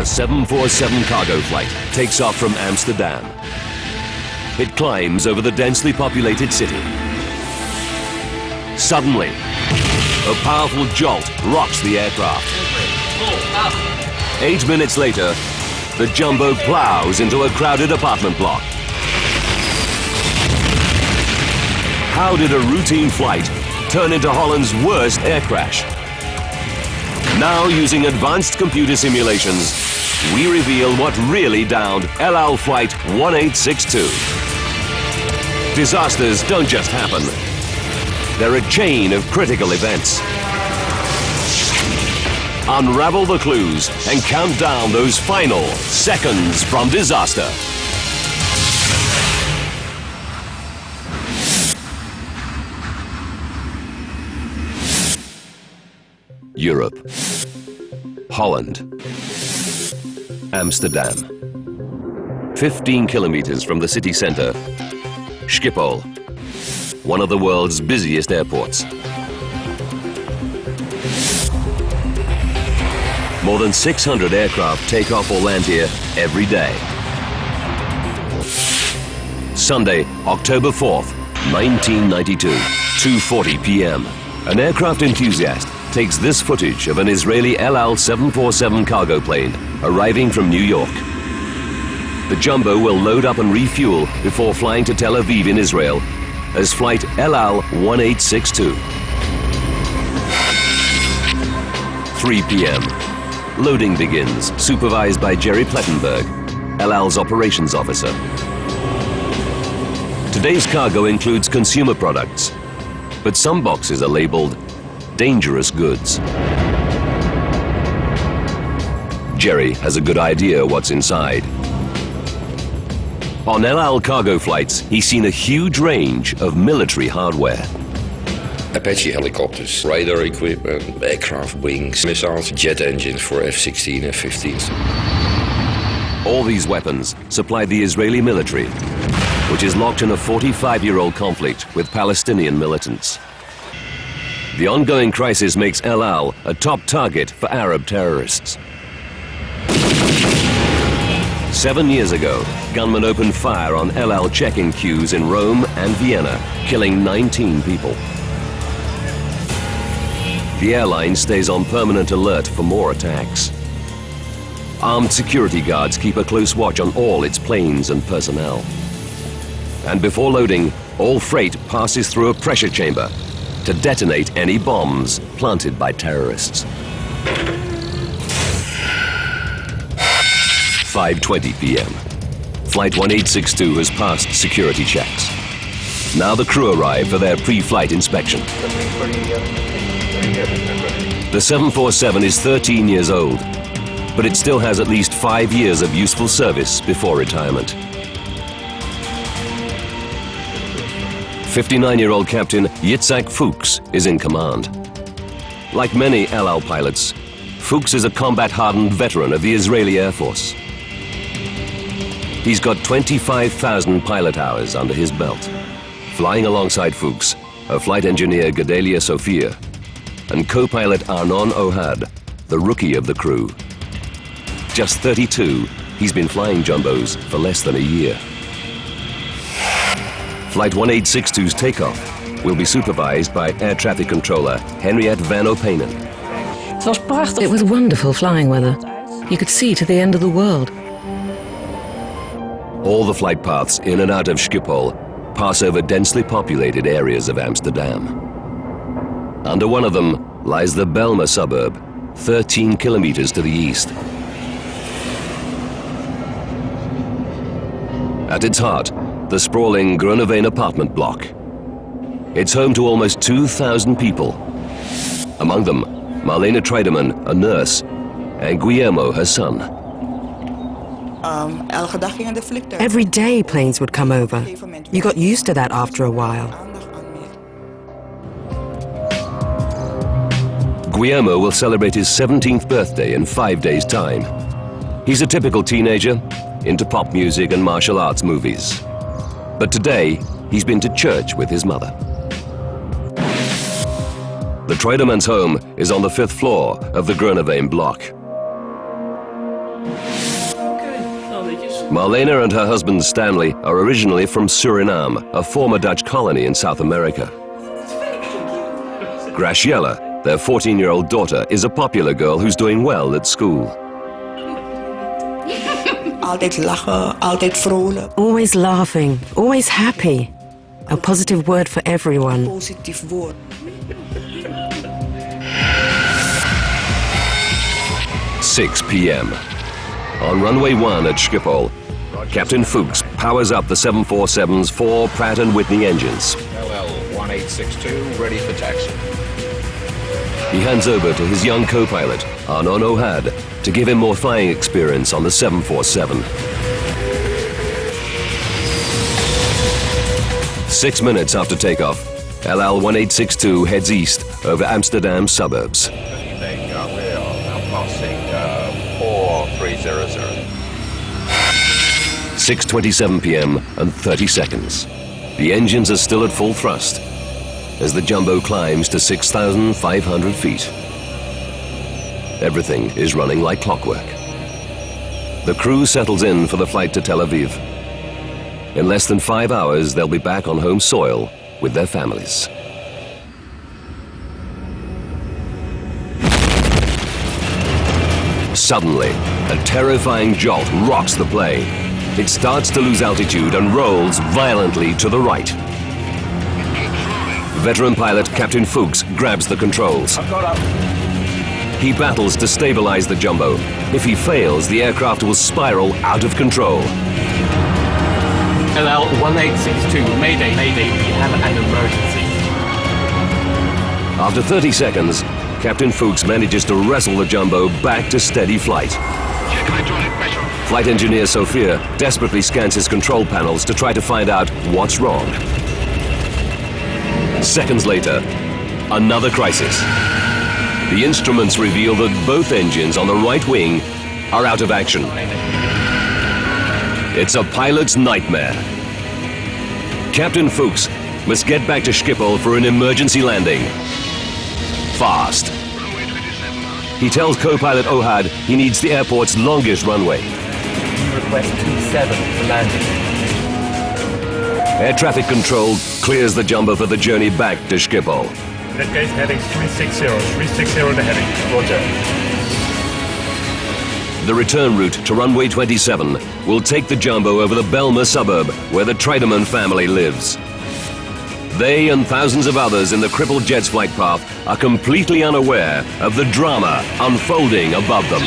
A 747 cargo flight takes off from Amsterdam. It climbs over the densely populated city. Suddenly, a powerful jolt rocks the aircraft. 8 minutes later, the jumbo plows into a crowded apartment block. How did a routine flight turn into Holland's worst air crash? Now, using advanced computer simulations, we reveal what really downed El Al Flight 1862. Disasters don't just happen. They're a chain of critical events. Unravel the clues and count down those final seconds from disaster. Europe. Holland. Amsterdam. 15 kilometers from the city center, Schiphol, one of the world's busiest airports. More than 600 aircraft take off or land here every day. Sunday, October 4th, 1992, 2:40 p.m. An aircraft enthusiast takes this footage of an Israeli El Al 747 cargo plane arriving from New York. The jumbo will load up and refuel before flying to Tel Aviv in Israel as flight El Al 1862. 3 p.m. Loading begins, supervised by Jerry Plettenberg, El Al's operations officer. Today's cargo includes consumer products, but some boxes are labeled dangerous goods. Jerry has a good idea what's inside. On El Al cargo flights, he's seen a huge range of military hardware. Apache helicopters, radar equipment, aircraft wings, missiles, jet engines for F-16, F-15s. All these weapons supply the Israeli military, which is locked in a 45-year-old conflict with Palestinian militants. The ongoing crisis makes El Al a top target for Arab terrorists. 7 years ago, gunmen opened fire on El Al check-in queues in Rome and Vienna, killing 19 people. The airline stays on permanent alert for more attacks. Armed security guards keep a close watch on all its planes and personnel. And before loading, all freight passes through a pressure chamber to detonate any bombs planted by terrorists. 5:20 p.m. Flight 1862 has passed security checks. Now the crew arrive for their pre-flight inspection. The 747 is 13 years old, but it still has at least 5 years of useful service before retirement. 59-year-old Captain Yitzhak Fuchs is in command. Like many El Al pilots, Fuchs is a combat-hardened veteran of the Israeli Air Force. He's got 25,000 pilot hours under his belt. Flying alongside Fuchs are flight engineer Gedalia Sophia and co-pilot Arnon Ohad, the rookie of the crew. Just 32, he's been flying jumbos for less than a year. Flight 1862's takeoff will be supervised by air traffic controller Henriette van Openen. It was wonderful flying weather. You could see to the end of the world. All the flight paths in and out of Schiphol pass over densely populated areas of Amsterdam. Under one of them lies the Belmer suburb, 13 kilometers to the east. At its heart, the sprawling Groeneveen apartment block. It's home to almost 2,000 people. Among them, Marlene Treidemann, a nurse, and Guillermo, her son. Every day planes would come over. You got used to that after a while. Guillermo will celebrate his 17th birthday in 5 days' time. He's a typical teenager, into pop music and martial arts movies. But today, he's been to church with his mother. The Treudemann's home is on the 5th floor of the Groeneveen block. Marlena and her husband Stanley are originally from Suriname, a former Dutch colony in South America. Graciela, their 14-year-old daughter, is a popular girl who's doing well at school. Altijd lachen, altijd vrolijk. Always laughing, always happy. A positive word for everyone. Positief woord. "6 p.m. On runway 1 at Schiphol, Captain Fuchs powers up the 747's 4 Pratt & Whitney engines. LL-1862, ready for taxi. He hands over to his young co-pilot, Arnon Ohad, to give him more flying experience on the 747. 6 minutes after takeoff, LL-1862 heads east over Amsterdam suburbs. 4300. 6:27 p.m. and 30 seconds. The engines are still at full thrust as the jumbo climbs to 6,500 feet. Everything is running like clockwork. The crew settles in for the flight to Tel Aviv. In less than 5 hours, they'll be back on home soil with their families. Suddenly, a terrifying jolt rocks the plane. It starts to lose altitude and rolls violently to the right. Veteran pilot Captain Fuchs grabs the controls. He battles to stabilize the jumbo. If he fails, the aircraft will spiral out of control. LL-1862, Mayday, Mayday, we have an emergency. After 30 seconds, Captain Fuchs manages to wrestle the jumbo back to steady flight. Flight engineer Sophia desperately scans his control panels to try to find out what's wrong. Seconds later, another crisis. The instruments reveal that both engines on the right wing are out of action. It's a pilot's nightmare. Captain Fuchs must get back to Schiphol for an emergency landing. Fast. He tells co-pilot Ohad he needs the airport's longest runway. Request 27 for landing. Air traffic control clears the jumbo for the journey back to Schiphol. In that case, heading 360. 360 the heading. Roger. The return route to runway 27 will take the jumbo over the Belmer suburb where the Treidemann family lives. They and thousands of others in the crippled jet's flight path are completely unaware of the drama unfolding above them.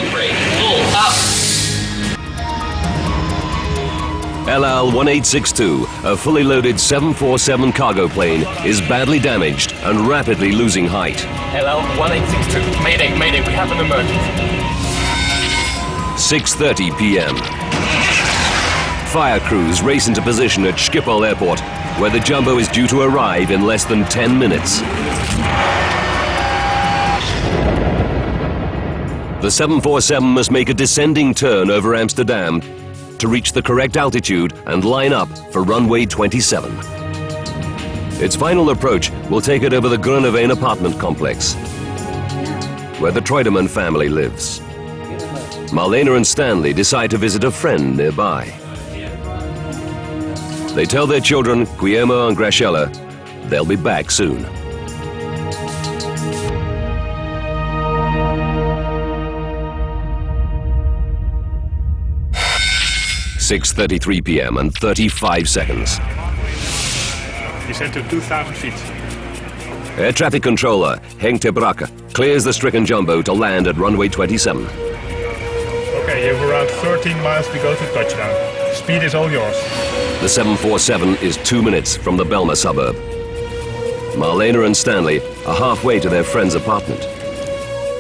LL-1862, a fully loaded 747 cargo plane, is badly damaged and rapidly losing height. LL-1862, Mayday, Mayday, we have an emergency. 6:30 p.m. Fire crews race into position at Schiphol Airport, where the jumbo is due to arrive in less than 10 minutes. The 747 must make a descending turn over Amsterdam to reach the correct altitude and line up for runway 27. Its final approach will take it over the Groeneveen apartment complex, where the Treidemann family lives. Marlena and Stanley decide to visit a friend nearby. They tell their children, Guillermo and Graciela, they'll be back soon. "6:33 p.m. and 35 seconds. Descend to 2,000 feet. Air traffic controller Henk ter Brakke clears the stricken jumbo to land at runway 27. Okay, you have around 13 miles to go to touchdown. Speed is all yours. The 747 is 2 minutes from the Belmer suburb. Marlena and Stanley are halfway to their friend's apartment.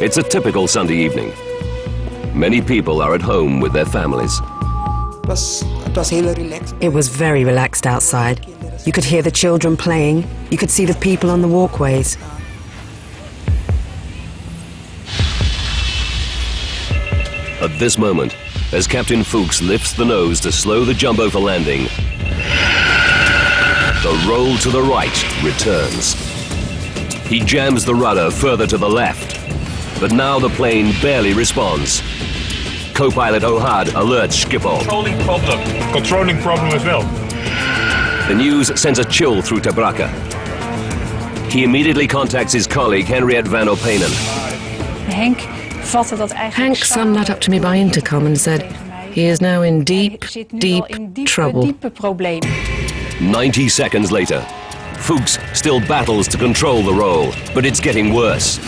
It's a typical Sunday evening. Many people are at home with their families. Het was heel relaxed. It was very relaxed outside. You could hear the children playing. You could see the people on the walkways. At this moment, as Captain Fuchs lifts the nose to slow the jumbo for landing, the roll to the right returns. He jams the rudder further to the left, but now the plane barely responds. Co-pilot Ohad alerts Schiphol. Controlling problem. Controlling problem as well. The news sends a chill through Ter Brache. He immediately contacts his colleague Henriette van Openen. Hank summed that up to me by intercom and said, he is now in deep, deep trouble. 90 seconds later, Fuchs still battles to control the roll, but it's getting worse.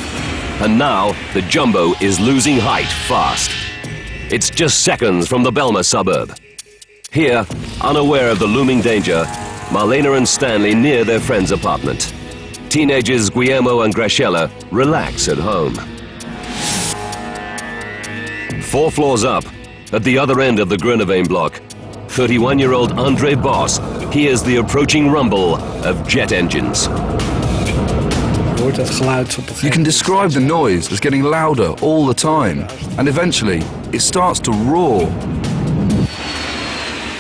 And now, the Jumbo is losing height fast. It's just seconds from the Belma suburb. Here, unaware of the looming danger, Marlena and Stanley near their friend's apartment. Teenagers Guillermo and Graciela relax at home. 4 floors up, at the other end of the Groeneveen block, 31-year-old Andre Bos hears the approaching rumble of jet engines. You can describe the noise as getting louder all the time, and eventually it starts to roar.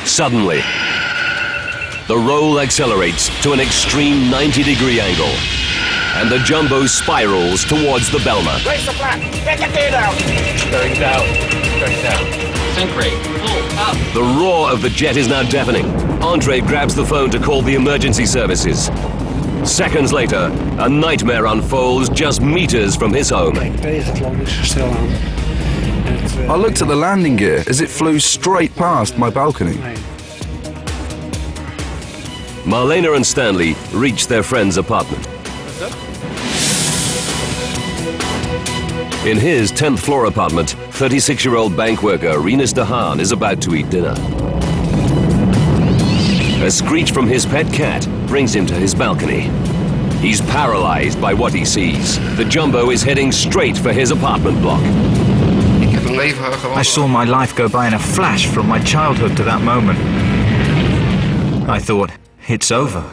Suddenly, the roll accelerates to an extreme 90-degree angle, and the Jumbo spirals towards the Belma. Raise the flap. Get the gear down. Going down. Going down. Sink rate. Full up. The roar of the jet is now deafening. Andre grabs the phone to call the emergency services. Seconds later, a nightmare unfolds just meters from his home. I looked at the landing gear as it flew straight past my balcony. Marlena and Stanley reach their friend's apartment. In his 10th floor apartment, 36-year-old bank worker Rinus de Haan is about to eat dinner. A screech from his pet cat brings him to his balcony. He's paralyzed by what he sees. The Jumbo is heading straight for his apartment block. I saw my life go by in a flash from my childhood to that moment. I thought, it's over.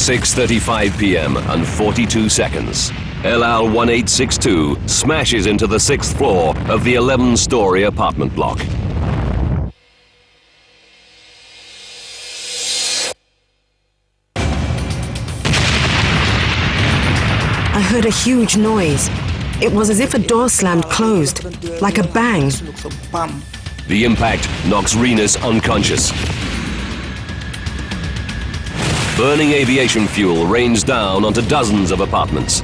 .35 p.m. and 42 seconds. El Al 1862 smashes into the 6th floor of the 11-story apartment block. I heard a huge noise. It was as if a door slammed closed, like a bang. The impact knocks Rinus unconscious. Burning aviation fuel rains down onto dozens of apartments.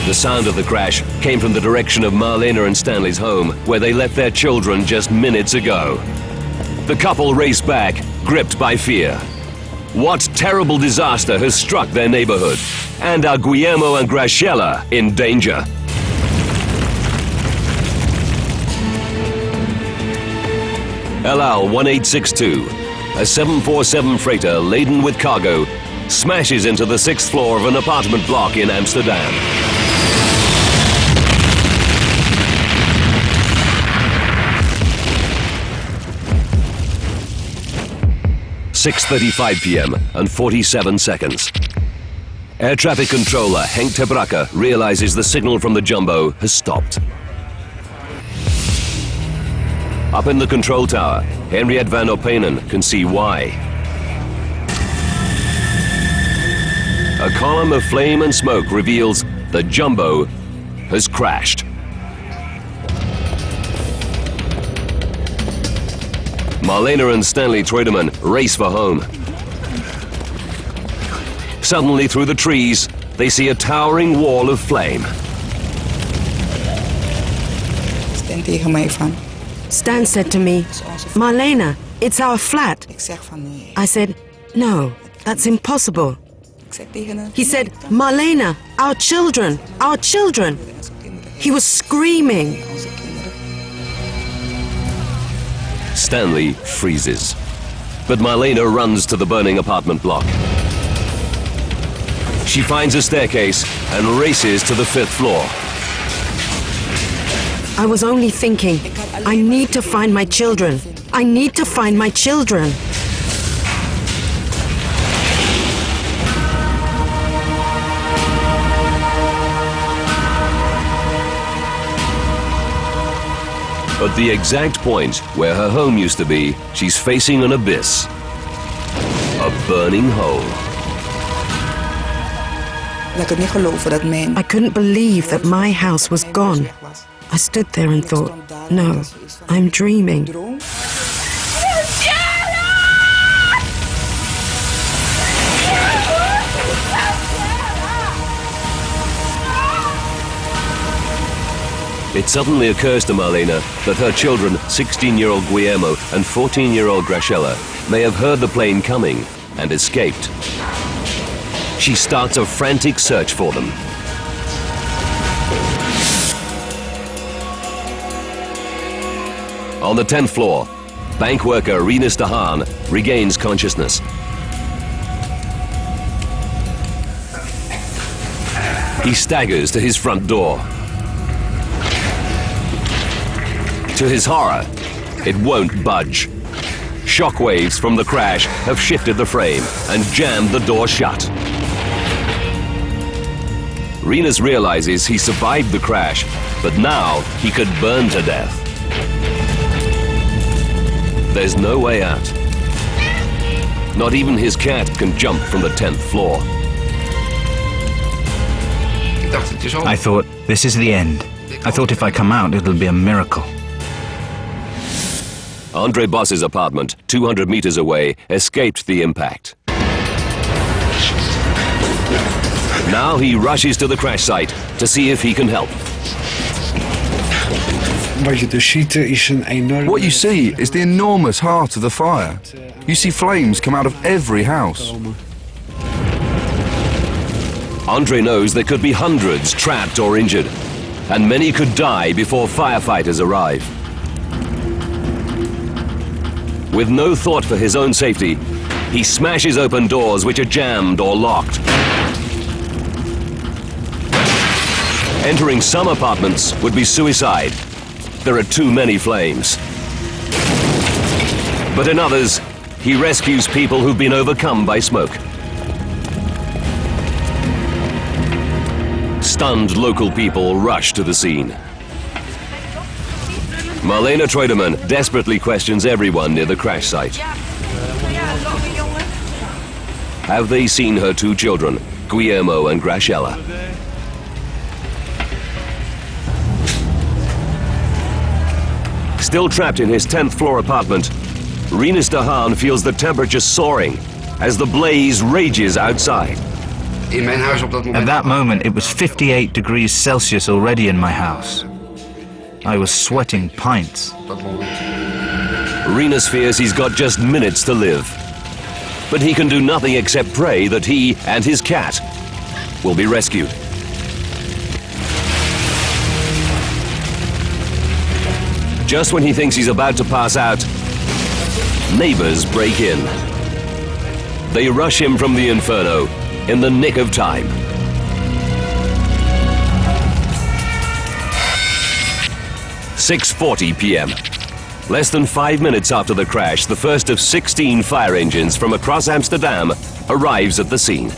The sound of the crash came from the direction of Marlena and Stanley's home, where they left their children just minutes ago. The couple race back, gripped by fear. What terrible disaster has struck their neighborhood? And are Guillermo and Graciela in danger? El Al 1862, a 747 freighter laden with cargo, smashes into the 6th floor of an apartment block in Amsterdam. .35 p.m. and 47 seconds. Air traffic controller Henk Ter Brache realizes the signal from the Jumbo has stopped. Up in the control tower, Henriette van Openen can see why. A column of flame and smoke reveals the Jumbo has crashed. Marlena and Stanley Treudemann race for home. Suddenly, through the trees, they see a towering wall of flame. Stan said to me, Marlena, it's our flat. I said, no, that's impossible. He said, Marlena, our children, our children. He was screaming. Stanley freezes. But Marlena runs to the burning apartment block. She finds a staircase and races to the 5th floor. I was only thinking, I need to find my children. I need to find my children. At the exact point where her home used to be, she's facing an abyss. A burning hole. I couldn't believe that my house was gone. I stood there and thought, no, I'm dreaming. It suddenly occurs to Marlena that her children, 16-year-old Guillermo and 14-year-old Graciela, may have heard the plane coming and escaped. She starts a frantic search for them. On the 10th floor, bank worker Rinus de Haan regains consciousness. He staggers to his front door. To his horror, it won't budge. Shockwaves from the crash have shifted the frame and jammed the door shut. Rinus realizes he survived the crash, but now he could burn to death. There's no way out. Not even his cat can jump from the 10th floor. I thought, this is the end. I thought if I come out, it'll be a miracle. Andre Boss's apartment, 200 meters away, escaped the impact. Now he rushes to the crash site to see if he can help. What you see is the enormous heart of the fire. You see flames come out of every house. Andre knows there could be hundreds trapped or injured, and many could die before firefighters arrive. With no thought for his own safety, he smashes open doors which are jammed or locked. Entering some apartments would be suicide. There are too many flames. But in others, he rescues people who've been overcome by smoke. Stunned local people rush to the scene. Marlena Treudemann desperately questions everyone near the crash site. Have they seen her two children, Guillermo and Graciela? Still trapped in his 10th floor apartment, Rinus de Haan feels the temperature soaring as the blaze rages outside. At that moment, it was 58 degrees Celsius already in my house. I was sweating pints. Rinus fears he's got just minutes to live. But he can do nothing except pray that he and his cat will be rescued. Just when he thinks he's about to pass out, neighbors break in. They rush him from the inferno in the nick of time. "6:40 p.m. Less than 5 minutes after the crash, the first of 16 fire engines from across Amsterdam arrives at the scene.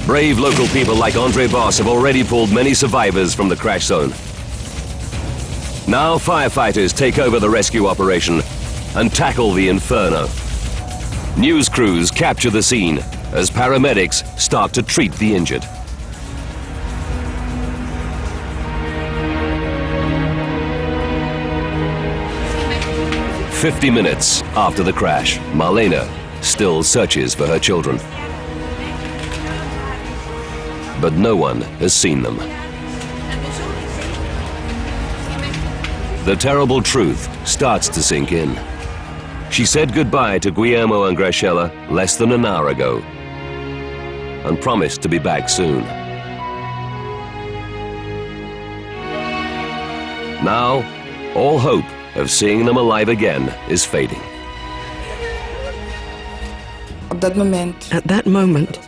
Brave local people like Andre Boss have already pulled many survivors from the crash zone. Now firefighters take over the rescue operation and tackle the inferno. News crews capture the scene as paramedics start to treat the injured. "50 minutes after the crash, Marlena still searches for her children. But no one has seen them. The terrible truth starts to sink in. She said goodbye to Guillermo and Graciela less than an hour ago and promised to be back soon. Now, all hope of seeing them alive again is fading. At that moment,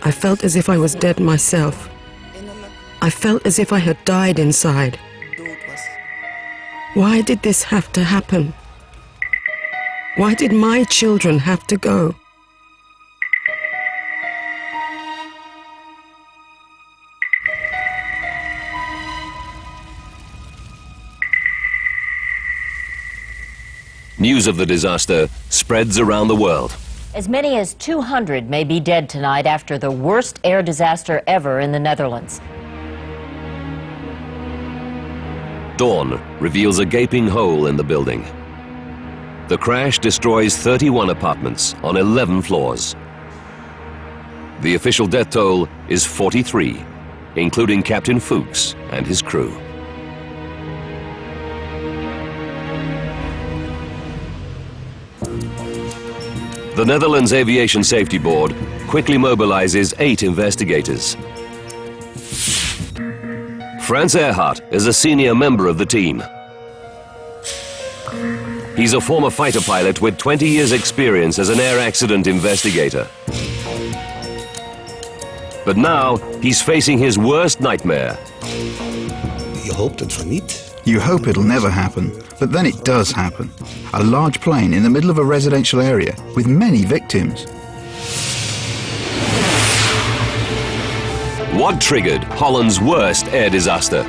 I felt as if I was dead myself. I felt as if I had died inside. Why did this have to happen? Why did my children have to go? News of the disaster spreads around the world. As many as 200 may be dead tonight after the worst air disaster ever in the Netherlands. Dawn reveals a gaping hole in the building. The crash destroys 31 apartments on 11 floors. The official death toll is 43, including Captain Fuchs and his crew. The Netherlands Aviation Safety Board quickly mobilizes 8 investigators. Frans Earhart is a senior member of the team. He's a former fighter pilot with 20 years' experience as an air accident investigator. But now he's facing his worst nightmare. You hope it'll never happen, but then it does happen. A large plane in the middle of a residential area with many victims. What triggered Holland's worst air disaster?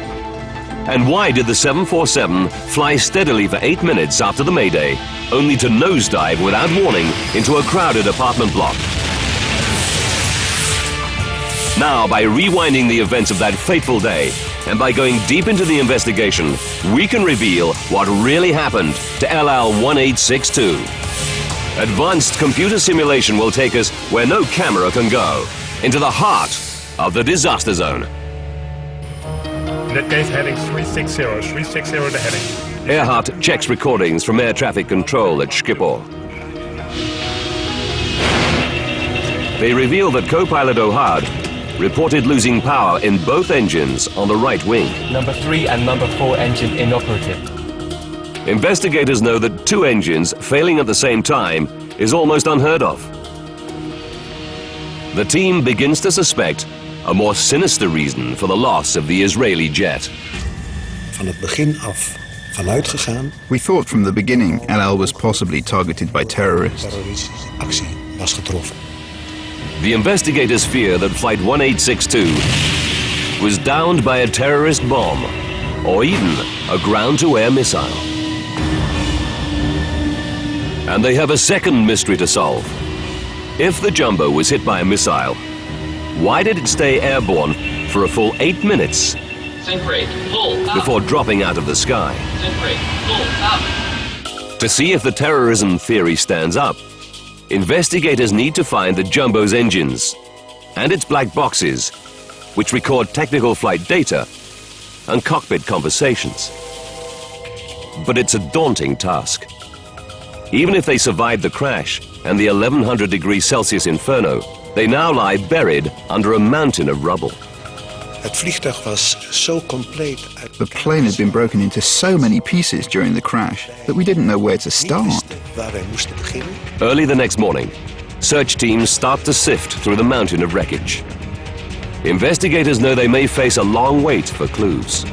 And why did the 747 fly steadily for 8 minutes after the Mayday, only to nosedive without warning into a crowded apartment block? Now, by rewinding the events of that fateful day, and by going deep into the investigation, we can reveal what really happened to LL1862. Advanced computer simulation will take us where no camera can go, into the heart of the disaster zone. In that case, heading 360, 360 the heading. Earhart checks recordings from air traffic control at Schiphol. They reveal that co-pilot O'Hard reported losing power in both engines on the right wing. Number 3 and number 4 engine inoperative. Investigators know that 2 engines failing at the same time is almost unheard of. The team begins to suspect a more sinister reason for the loss of the Israeli jet. We thought from the beginning LL was possibly targeted by terrorists. The investigators fear that Flight 1862 was downed by a terrorist bomb or even a ground-to-air missile. And they have a second mystery to solve. If the Jumbo was hit by a missile, why did it stay airborne for a full 8 minutes before dropping out of the sky? To see if the terrorism theory stands up, investigators need to find the Jumbo's engines and its black boxes, which record technical flight data and cockpit conversations. But it's a daunting task. Even if they survived the crash and the 1100 degrees Celsius inferno, they now lie buried under a mountain of rubble. The plane had been broken into so many pieces during the crash that we didn't know where to start. Early the next morning, search teams start to sift through the mountain of wreckage. Investigators know they may face a long wait for clues.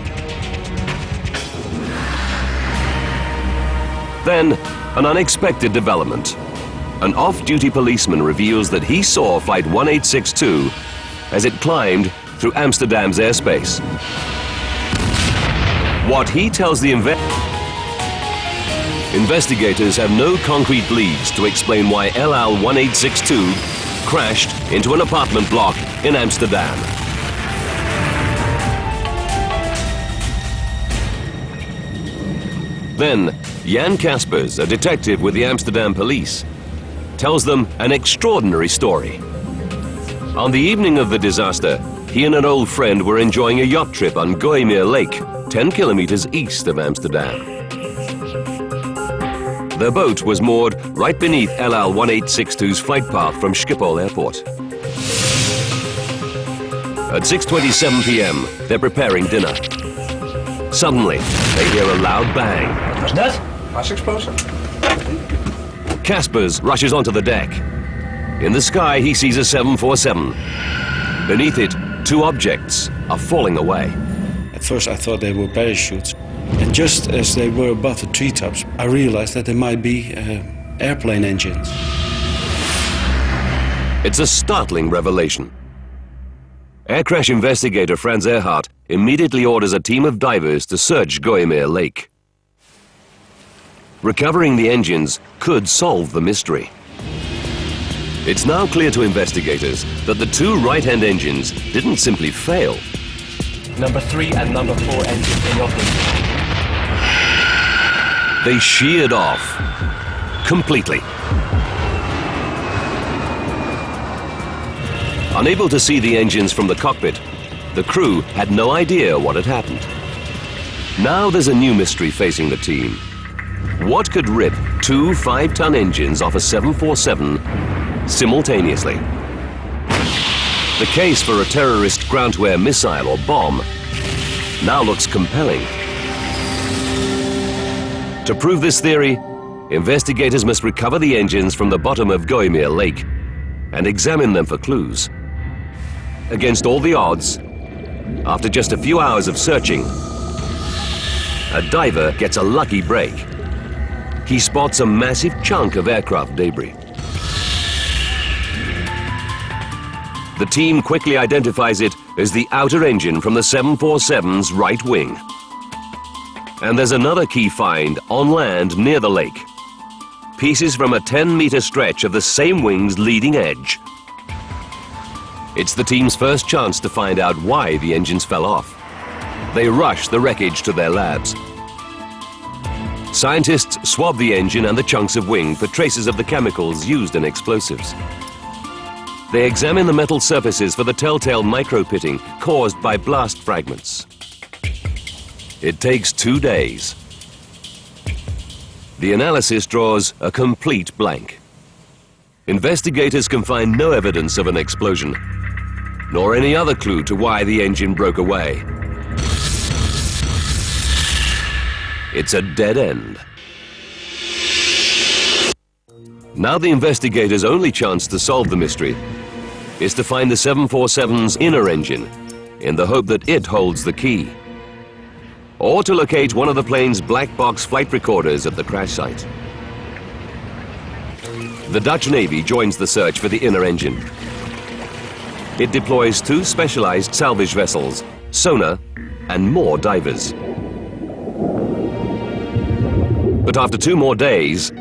Then, an unexpected development. An off-duty policeman reveals that he saw Flight 1862 as it climbed through Amsterdam's airspace. What he tells the investigators have no concrete leads to explain why LL1862 crashed into an apartment block in Amsterdam. Then, Jan Kaspers, a detective with the Amsterdam police, tells them an extraordinary story. On the evening of the disaster, he and an old friend were enjoying a yacht trip on Gooimeer Lake, 10 kilometers east of Amsterdam. Their boat was moored right beneath LL1862's flight path from Schiphol Airport. At 6:27 p.m., they're preparing dinner. Suddenly, they hear a loud bang. Kaspers rushes onto the deck. In the sky, he sees a 747. Beneath it, 2 objects are falling away. At first I thought they were parachutes. And just as they were above the treetops, I realized that they might be airplane engines. It's a startling revelation. Air crash investigator Frans Earhart immediately orders a team of divers to search Gooimeer Lake. Recovering the engines could solve the mystery. It's now clear to investigators that the two right-hand engines didn't simply fail. Number 3 and number 4 engines inoperable. They sheared off completely. Unable to see the engines from the cockpit, the crew had no idea what had happened. Now there's a new mystery facing the team. What could rip two 5-ton engines off a 747 simultaneously? The case for a terrorist ground-to-air missile or bomb now looks compelling. To prove this theory, investigators must recover the engines from the bottom of Gooimeer Lake and examine them for clues. Against all the odds, after just a few hours of searching, a diver gets a lucky break. He spots a massive chunk of aircraft debris. The team quickly identifies it as the outer engine from the 747's right wing. And there's another key find on land near the lake. Pieces from a 10-meter stretch of the same wing's leading edge. It's the team's first chance to find out why the engines fell off. They rush the wreckage to their labs. Scientists swab the engine and the chunks of wing for traces of the chemicals used in explosives. They examine the metal surfaces for the telltale micro-pitting caused by blast fragments. It takes 2 days. The analysis draws a complete blank. Investigators can find no evidence of an explosion, nor any other clue to why the engine broke away. It's a dead end. Now the investigators' only chance to solve the mystery is to find the 747's inner engine in the hope that it holds the key, or to locate one of the plane's black box flight recorders at the crash site. The Dutch Navy joins the search for the inner engine. It deploys 2 specialized salvage vessels, sonar, and more divers. But after 2 more days,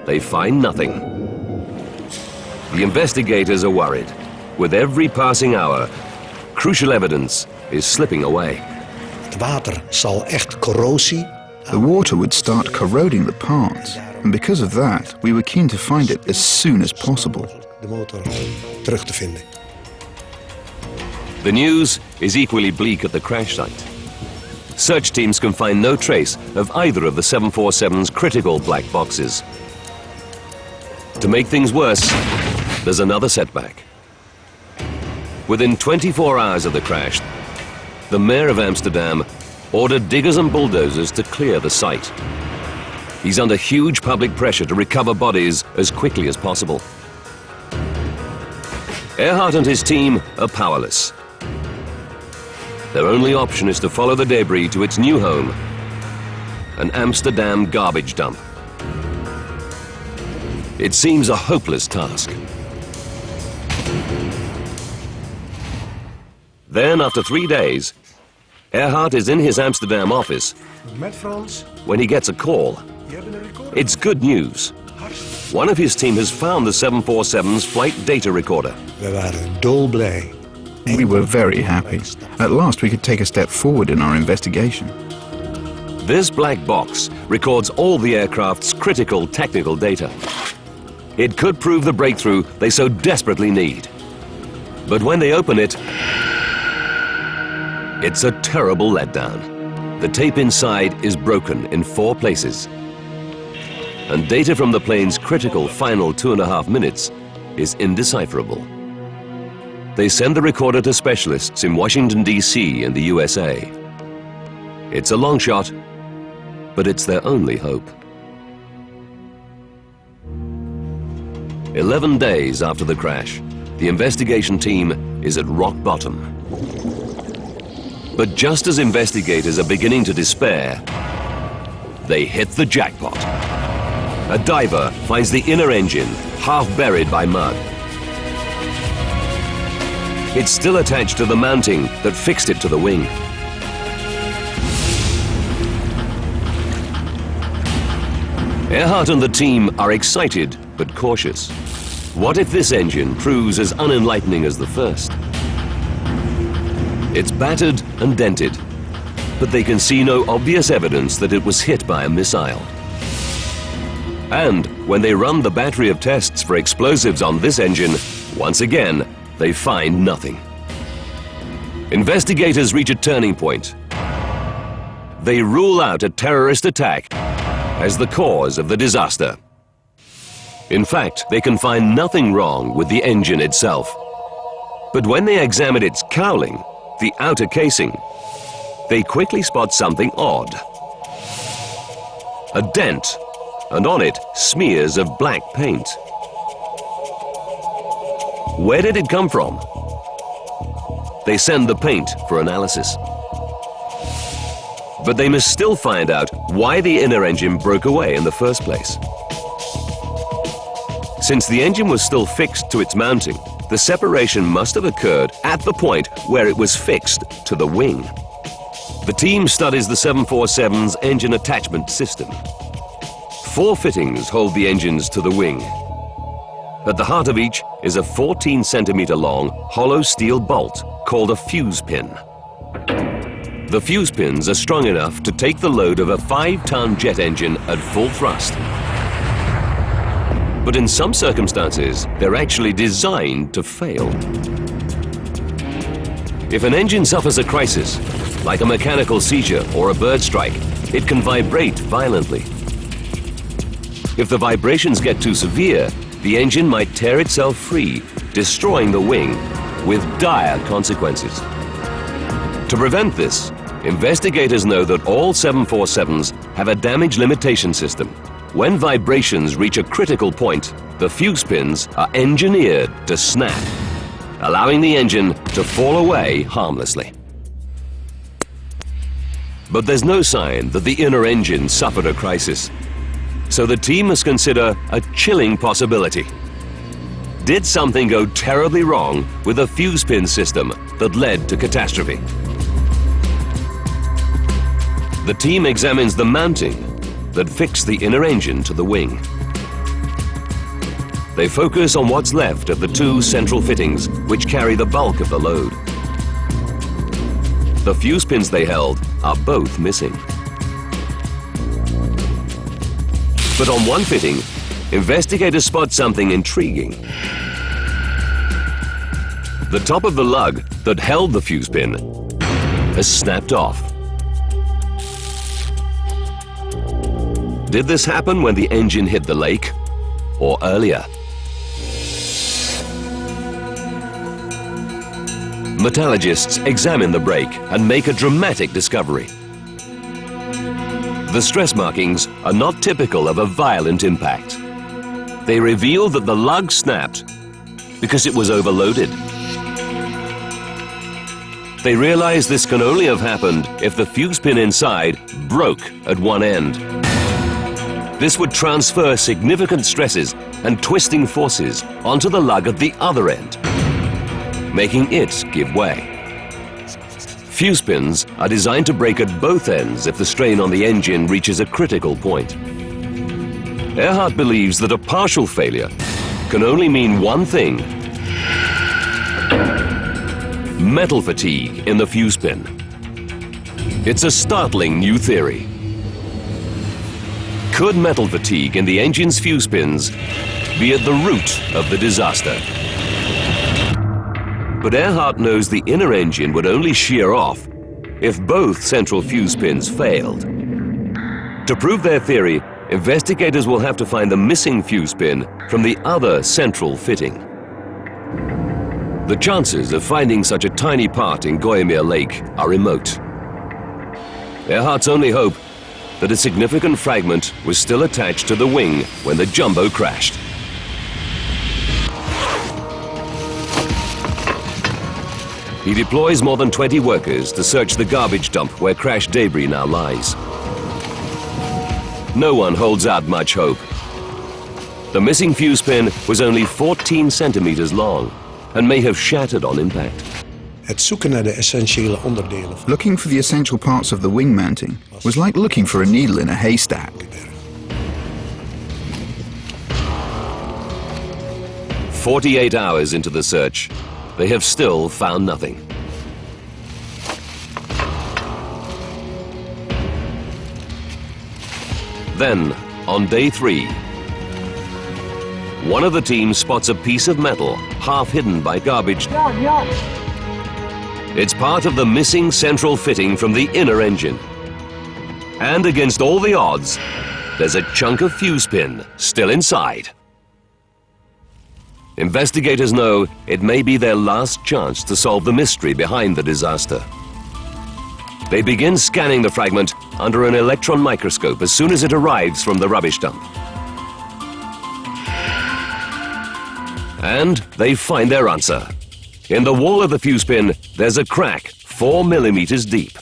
they find nothing. The investigators are worried. With every passing hour, crucial evidence is slipping away. The water would start corroding the parts, and because of that, we were keen to find it as soon as possible. The news is equally bleak at the crash site. Search teams can find no trace of either of the 747's critical black boxes. To make things worse, there's another setback. Within 24 hours of the crash, the mayor of Amsterdam ordered diggers and bulldozers to clear the site. He's under huge public pressure to recover bodies as quickly as possible. Earhart and his team are powerless. Their only option is to follow the debris to its new home, an Amsterdam garbage dump. It seems a hopeless task. Then, after 3 days, Earhart is in his Amsterdam office when he gets a call. It's good news. One of his team has found the 747's flight data recorder. We were very happy. At last we could take a step forward in our investigation. This black box records all the aircraft's critical technical data. It could prove the breakthrough they so desperately need. But when they open it, it's a terrible letdown. The tape inside is broken in 4 places. And data from the plane's critical final 2.5 minutes is indecipherable. They send the recorder to specialists in Washington, D.C. and the USA. It's a long shot, but it's their only hope. 11 days after the crash, the investigation team is at rock bottom. But just as investigators are beginning to despair, they hit the jackpot. A diver finds the inner engine, half buried by mud. It's still attached to the mounting that fixed it to the wing. Earhart and the team are excited but cautious. What if this engine proves as unenlightening as the first? It's battered and dented, but they can see no obvious evidence that it was hit by a missile. And when they run the battery of tests for explosives on this engine, once again, they find nothing. Investigators reach a turning point. They rule out a terrorist attack as the cause of the disaster. In fact, they can find nothing wrong with the engine itself. But when they examine its cowling, the outer casing, they quickly spot something odd. A dent, and on it, smears of black paint. Where did it come from? They send the paint for analysis. But they must still find out why the inner engine broke away in the first place. Since the engine was still fixed to its mounting, the separation must have occurred at the point where it was fixed to the wing. The team studies the 747's engine attachment system. 4 fittings hold the engines to the wing. At the heart of each is a 14 centimeter long hollow steel bolt called a fuse pin. The fuse pins are strong enough to take the load of a 5-ton jet engine at full thrust. But in some circumstances, they're actually designed to fail. If an engine suffers a crisis, like a mechanical seizure or a bird strike, it can vibrate violently. If the vibrations get too severe, the engine might tear itself free, destroying the wing with dire consequences. To prevent this, investigators know that all 747s have a damage limitation system. When vibrations reach a critical point, the fuse pins are engineered to snap, allowing the engine to fall away harmlessly. But there's no sign that the inner engine suffered a crisis. So the team must consider a chilling possibility. Did something go terribly wrong with the fuse pin system that led to catastrophe? The team examines the mounting that fixed the inner engine to the wing. They focus on what's left of the 2 central fittings which carry the bulk of the load. The fuse pins they held are both missing. But on one fitting, investigators spot something intriguing. The top of the lug that held the fuse pin has snapped off. Did this happen when the engine hit the lake, or earlier? Metallurgists examine the brake and make a dramatic discovery. The stress markings are not typical of a violent impact. They reveal that the lug snapped because it was overloaded. They realize this can only have happened if the fuse pin inside broke at one end. This would transfer significant stresses and twisting forces onto the lug at the other end, making it give way. Fuse pins are designed to break at both ends if the strain on the engine reaches a critical point. Earhart believes that a partial failure can only mean one thing: metal fatigue in the fuse pin. It's a startling new theory. Could metal fatigue in the engine's fuse pins be at the root of the disaster? But Earhart knows the inner engine would only shear off if both central fuse pins failed. To prove their theory, investigators will have to find the missing fuse pin from the other central fitting. The chances of finding such a tiny part in Gooimeer Lake are remote. Earhart's only hope that a significant fragment was still attached to the wing when the jumbo crashed. He deploys more than 20 workers to search the garbage dump where crash debris now lies. No one holds out much hope. The missing fuse pin was only 14 centimeters long and may have shattered on impact. Looking for the essential parts of the wing mounting was like looking for a needle in a haystack. 48 hours into the search, they have still found nothing. Then, on day 3, one of the team spots a piece of metal half hidden by garbage. It's part of the missing central fitting from the inner engine. And against all the odds, there's a chunk of fuse pin still inside. Investigators know it may be their last chance to solve the mystery behind the disaster. They begin scanning the fragment under an electron microscope as soon as it arrives from the rubbish dump. And they find their answer. In the wall of the fuse pin, there's a crack 4 millimeters deep.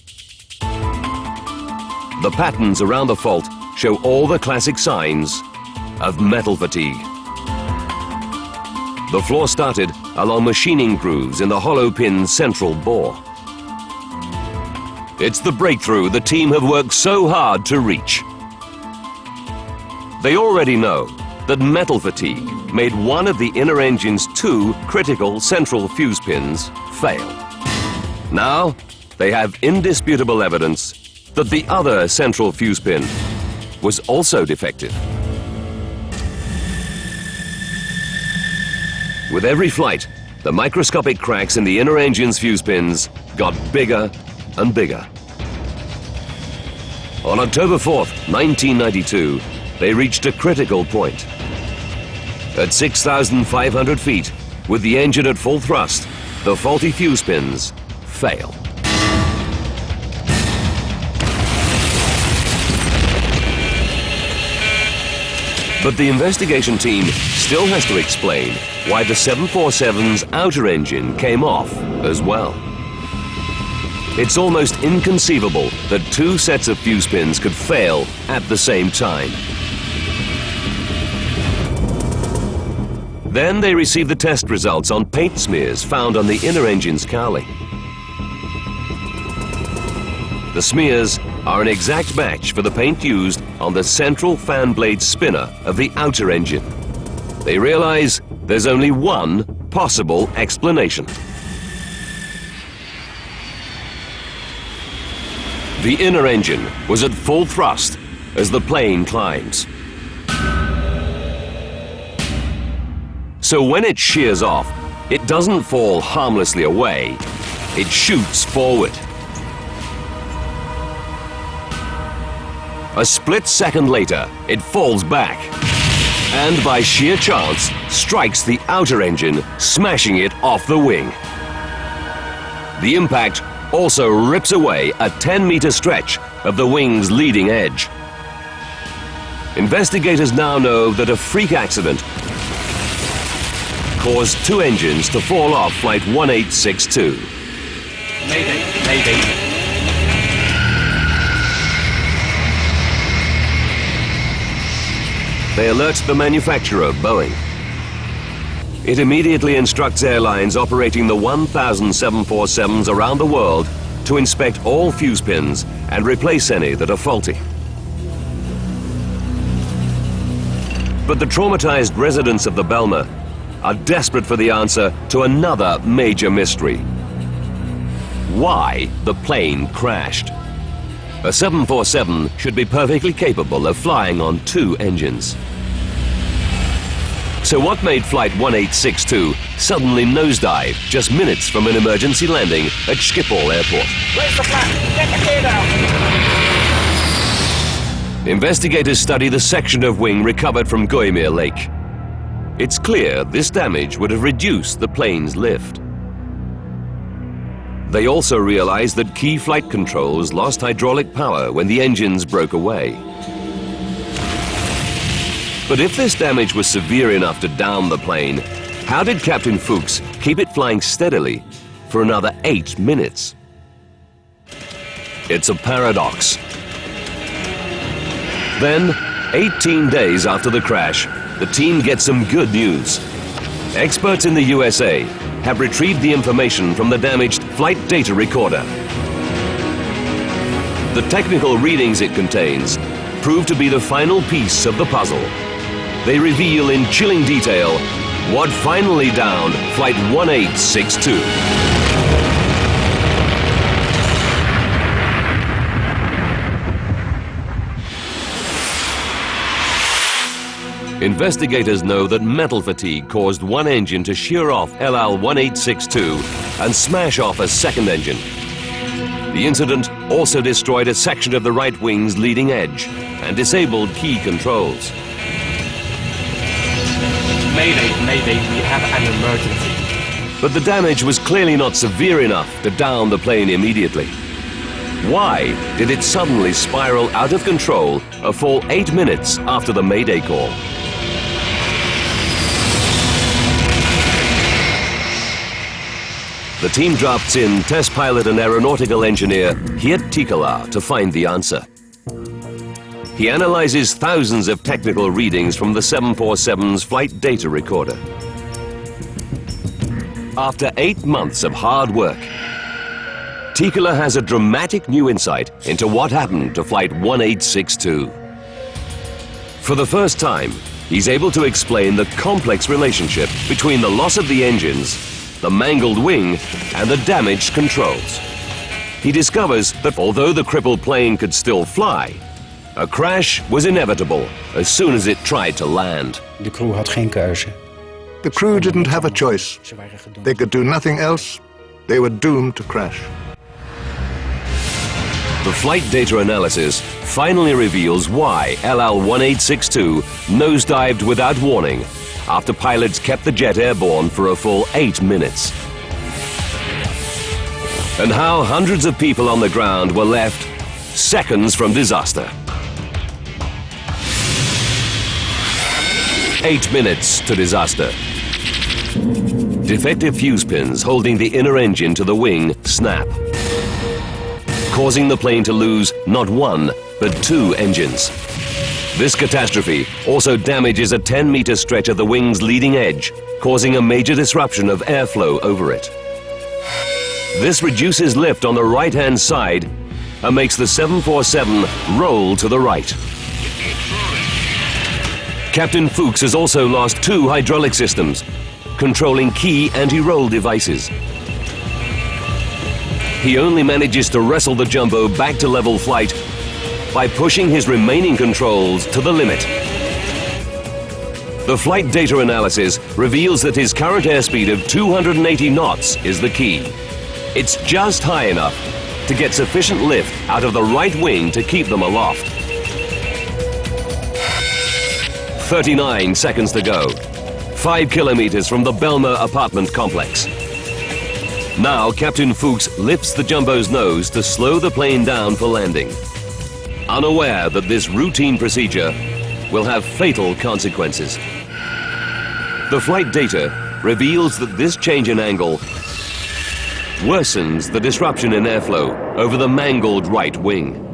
The patterns around the fault show all the classic signs of metal fatigue. The flaw started along machining grooves in the hollow pin's central bore. It's the breakthrough the team have worked so hard to reach. They already know that metal fatigue made one of the inner engine's 2 critical central fuse pins fail. Now, they have indisputable evidence that the other central fuse pin was also defective. With every flight, the microscopic cracks in the inner engine's fuse pins got bigger and bigger. On October 4th, 1992, they reached a critical point. At 6,500 feet, with the engine at full thrust, the faulty fuse pins fail. But the investigation team still has to explain why the 747's outer engine came off as well. It's almost inconceivable that 2 sets of fuse pins could fail at the same time. Then they receive the test results on paint smears found on the inner engine's cowling. The smears are an exact match for the paint used on the central fan blade spinner of the outer engine. They realize there's only one possible explanation. The inner engine was at full thrust as the plane climbs. So when it shears off, it doesn't fall harmlessly away, it shoots forward. A split second later, it falls back, and by sheer chance, strikes the outer engine, smashing it off the wing. The impact also rips away a 10-meter stretch of the wing's leading edge. Investigators now know that a freak accident caused 2 engines to fall off Flight 1862. Mayday, mayday. They alert the manufacturer, Boeing. It immediately instructs airlines operating the 1,000 747s around the world to inspect all fuse pins and replace any that are faulty. But the traumatized residents of the Belmer are desperate for the answer to another major mystery. Why the plane crashed? A 747 should be perfectly capable of flying on 2 engines. So what made Flight 1862 suddenly nosedive just minutes from an emergency landing at Schiphol Airport? Where's the flap? Get the kid out! Investigators study the section of wing recovered from Gooimeer Lake. It's clear this damage would have reduced the plane's lift. They also realize that key flight controls lost hydraulic power when the engines broke away. But if this damage was severe enough to down the plane, how did Captain Fuchs keep it flying steadily for another 8 minutes? It's a paradox. Then, 18 days after the crash, the team gets some good news. Experts in the USA have retrieved the information from the damaged flight data recorder. The technical readings it contains prove to be the final piece of the puzzle. They reveal in chilling detail What finally downed Flight 1862? Investigators know that metal fatigue caused one engine to shear off El Al 1862 and smash off a second engine. The incident also destroyed a section of the right wing's leading edge and disabled key controls. Mayday, Mayday, we have an emergency. But the damage was clearly not severe enough to down the plane immediately. Why did it suddenly spiral out of control a full 8 minutes after the Mayday call? The team drafts in test pilot and aeronautical engineer Geert Tikela to find the answer. He analyzes thousands of technical readings from the 747's flight data recorder. After 8 months of hard work, Tikela has a dramatic new insight into what happened to Flight 1862. For the first time, he's able to explain the complex relationship between the loss of the engines, the mangled wing, and the damaged controls. He discovers that although the crippled plane could still fly, a crash was inevitable as soon as it tried to land. De crew had geen keuze. The crew didn't have a choice. They could do nothing else. They were doomed to crash. The flight data analysis finally reveals why El Al 1862 nosedived without warning after pilots kept the jet airborne for a full 8 minutes. And how hundreds of people on the ground were left seconds from disaster. 8 minutes to disaster. Defective fuse pins holding the inner engine to the wing snap, causing the plane to lose not one, but 2 engines. This catastrophe also damages a 10-meter stretch of the wing's leading edge, causing a major disruption of airflow over it. This reduces lift on the right-hand side and makes the 747 roll to the right. Captain Fuchs has also lost 2 hydraulic systems, controlling key anti-roll devices. He only manages to wrestle the jumbo back to level flight by pushing his remaining controls to the limit. The flight data analysis reveals that his current airspeed of 280 knots is the key. It's just high enough to get sufficient lift out of the right wing to keep them aloft. 39 seconds to go. 5 kilometers from the Belmer apartment complex. Now Captain Fuchs lifts the jumbo's nose to slow the plane down for landing, unaware that this routine procedure will have fatal consequences. The flight data reveals that this change in angle worsens the disruption in airflow over the mangled right wing.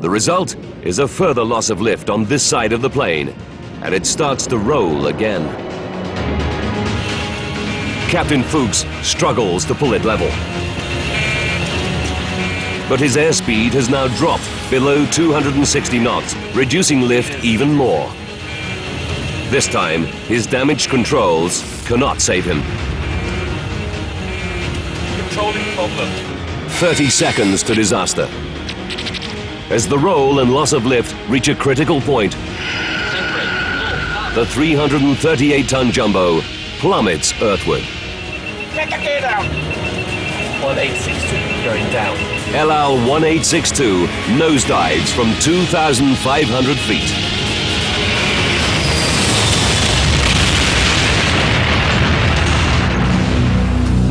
The result is a further loss of lift on this side of the plane, and it starts to roll again. Captain Fuchs struggles to pull it level. But his airspeed has now dropped below 260 knots, reducing lift even more. This time, his damaged controls cannot save him. Controlling problem. 30 seconds to disaster. As the roll and loss of lift reach a critical point, the 338-ton jumbo plummets earthward. Get the gear down. 1862 going down. El Al 1862 nosedives from 2,500 feet.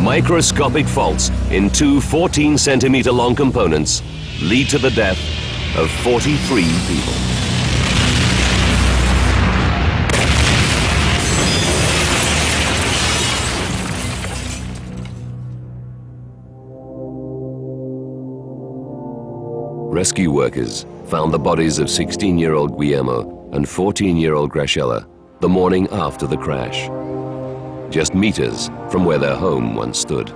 Microscopic faults in 2 14-centimeter long components lead to the death of 43 people. Rescue workers found the bodies of 16-year-old Guillermo and 14-year-old Graciela the morning after the crash, just meters from where their home once stood.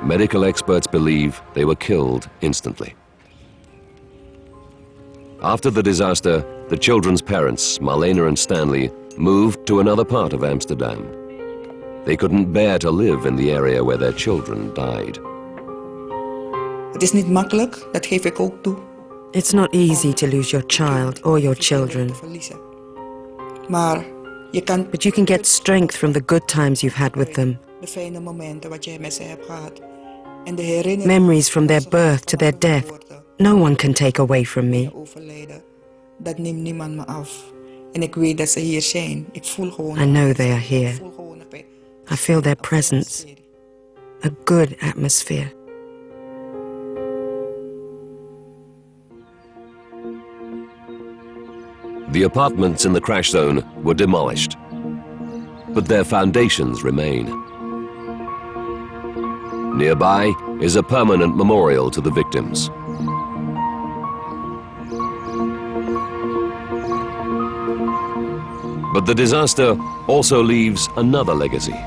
Medical experts believe they were killed instantly. After the disaster, the children's parents, Marlena and Stanley, moved to another part of Amsterdam. They couldn't bear to live in the area where their children died. Het is niet makkelijk, dat geef ik ook toe. It's not easy to lose your child or your children. Maar je kan... But you can get strength from the good times you've had with them. De fijne momenten wat jij met ze hebt gehad. En de herinneringen... Memories from their birth to their death. No one can take away from me. Dat neemt niemand me af. En ik weet dat ze hier zijn. Ik voel gewoon... I know they are here. I feel their presence. A good atmosphere. The apartments in the crash zone were demolished, but their foundations remain. Nearby is a permanent memorial to the victims. But the disaster also leaves another legacy.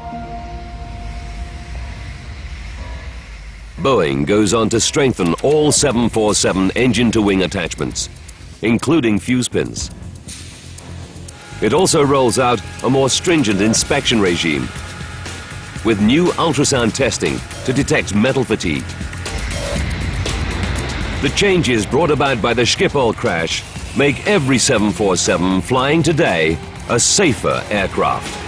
Boeing goes on to strengthen all 747 engine-to-wing attachments, including fuse pins. It also rolls out a more stringent inspection regime with new ultrasound testing to detect metal fatigue. The changes brought about by the Schiphol crash make every 747 flying today a safer aircraft.